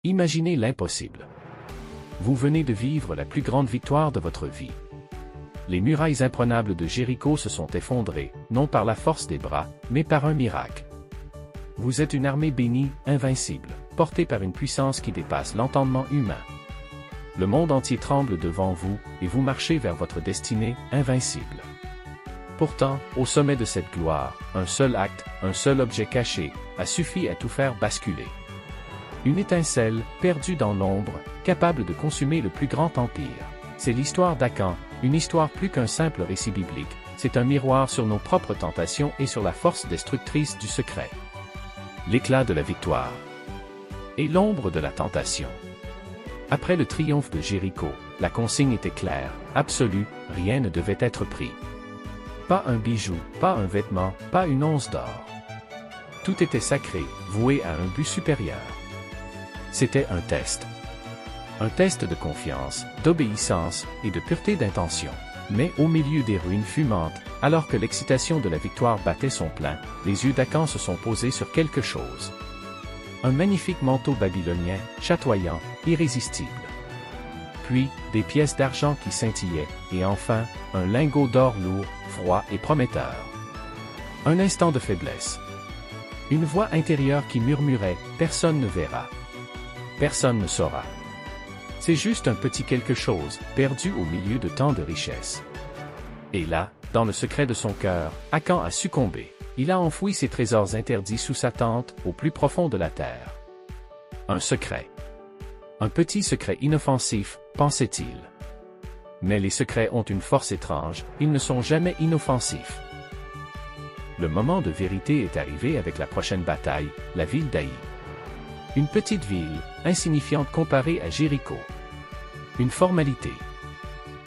Imaginez l'impossible. Vous venez de vivre la plus grande victoire de votre vie. Les murailles imprenables de Jéricho se sont effondrées, non par la force des bras, mais par un miracle. Vous êtes une armée bénie, invincible, portée par une puissance qui dépasse l'entendement humain. Le monde entier tremble devant vous, et vous marchez vers votre destinée, invincible. Pourtant, au sommet de cette gloire, un seul acte, un seul objet caché, a suffi à tout faire basculer. Une étincelle, perdue dans l'ombre, capable de consumer le plus grand empire. C'est l'histoire d'Akan, une histoire plus qu'un simple récit biblique, c'est un miroir sur nos propres tentations et sur la force destructrice du secret. L'éclat de la victoire. Et l'ombre de la tentation. Après le triomphe de Jéricho, la consigne était claire, absolue, rien ne devait être pris. Pas un bijou, pas un vêtement, pas une once d'or. Tout était sacré, voué à un but supérieur. C'était un test. Un test de confiance, d'obéissance et de pureté d'intention. Mais au milieu des ruines fumantes, alors que l'excitation de la victoire battait son plein, les yeux d'Akan se sont posés sur quelque chose. Un magnifique manteau babylonien, chatoyant, irrésistible. Puis, des pièces d'argent qui scintillaient, et enfin, un lingot d'or lourd, froid et prometteur. Un instant de faiblesse. Une voix intérieure qui murmurait « Personne ne verra. Personne ne saura. » C'est juste un petit quelque chose, perdu au milieu de tant de richesses. Et là, dans le secret de son cœur, Akan a succombé. Il a enfoui ses trésors interdits sous sa tente, au plus profond de la terre. Un secret. Un petit secret inoffensif, pensait-il. Mais les secrets ont une force étrange, ils ne sont jamais inoffensifs. Le moment de vérité est arrivé avec la prochaine bataille, la ville d'Aï. Une petite ville, insignifiante comparée à Jéricho. Une formalité.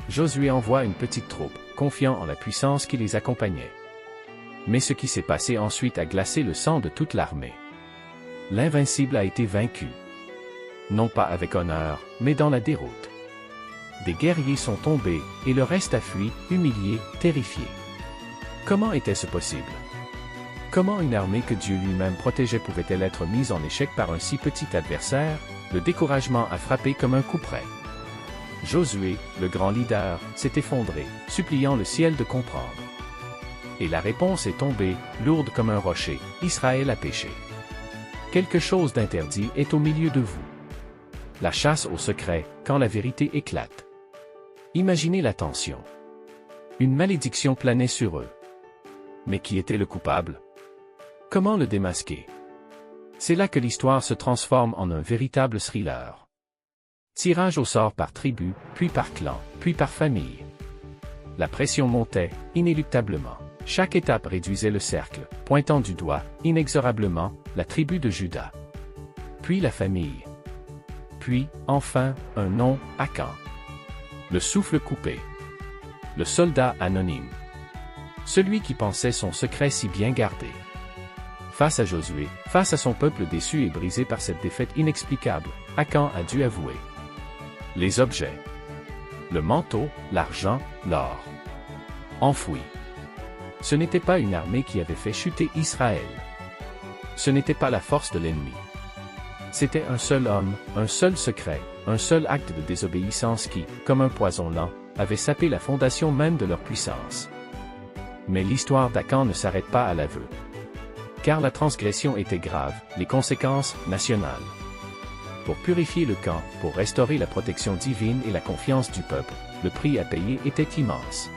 Josué envoie une petite troupe, confiant en la puissance qui les accompagnait. Mais ce qui s'est passé ensuite a glacé le sang de toute l'armée. L'invincible a été vaincu. Non pas avec honneur, mais dans la déroute. Des guerriers sont tombés, et le reste a fui, humilié, terrifié. Comment était-ce possible? Comment une armée que Dieu lui-même protégeait pouvait-elle être mise en échec par un si petit adversaire? Le découragement a frappé comme un coup près. Josué, le grand leader, s'est effondré, suppliant le ciel de comprendre. Et la réponse est tombée, lourde comme un rocher, Israël a péché. Quelque chose d'interdit est au milieu de vous. La chasse au secret, quand la vérité éclate. Imaginez la tension. Une malédiction planait sur eux. Mais qui était le coupable? Comment le démasquer? C'est là que l'histoire se transforme en un véritable thriller. Tirage au sort par tribu, puis par clan, puis par famille. La pression montait, inéluctablement. Chaque étape réduisait le cercle, pointant du doigt, inexorablement, la tribu de Juda. Puis la famille. Puis, enfin, un nom, Akan. Le souffle coupé. Le soldat anonyme. Celui qui pensait son secret si bien gardé. Face à Josué, face à son peuple déçu et brisé par cette défaite inexplicable, Akan a dû avouer. Les objets. Le manteau, l'argent, l'or. Enfouis. Ce n'était pas une armée qui avait fait chuter Israël. Ce n'était pas la force de l'ennemi. C'était un seul homme, un seul secret, un seul acte de désobéissance qui, comme un poison lent, avait sapé la fondation même de leur puissance. Mais l'histoire d'Akan ne s'arrête pas à l'aveu. Car la transgression était grave, les conséquences, nationales. Pour purifier le camp, pour restaurer la protection divine et la confiance du peuple, le prix à payer était immense.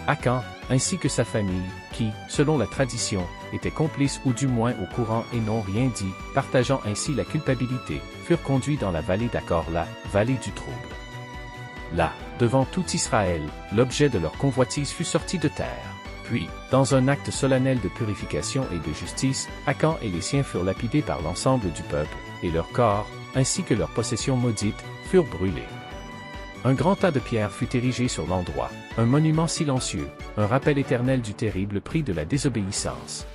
Akan, ainsi que sa famille, qui, selon la tradition, étaient complices ou du moins au courant et n'ont rien dit, partageant ainsi la culpabilité, furent conduits dans la vallée d'Achor, la vallée du trouble. Là, devant tout Israël, l'objet de leur convoitise fut sorti de terre. Puis, dans un acte solennel de purification et de justice, Akan et les siens furent lapidés par l'ensemble du peuple, et leurs corps, ainsi que leurs possessions maudites, furent brûlés. Un grand tas de pierres fut érigé sur l'endroit, un monument silencieux, un rappel éternel du terrible prix de la désobéissance.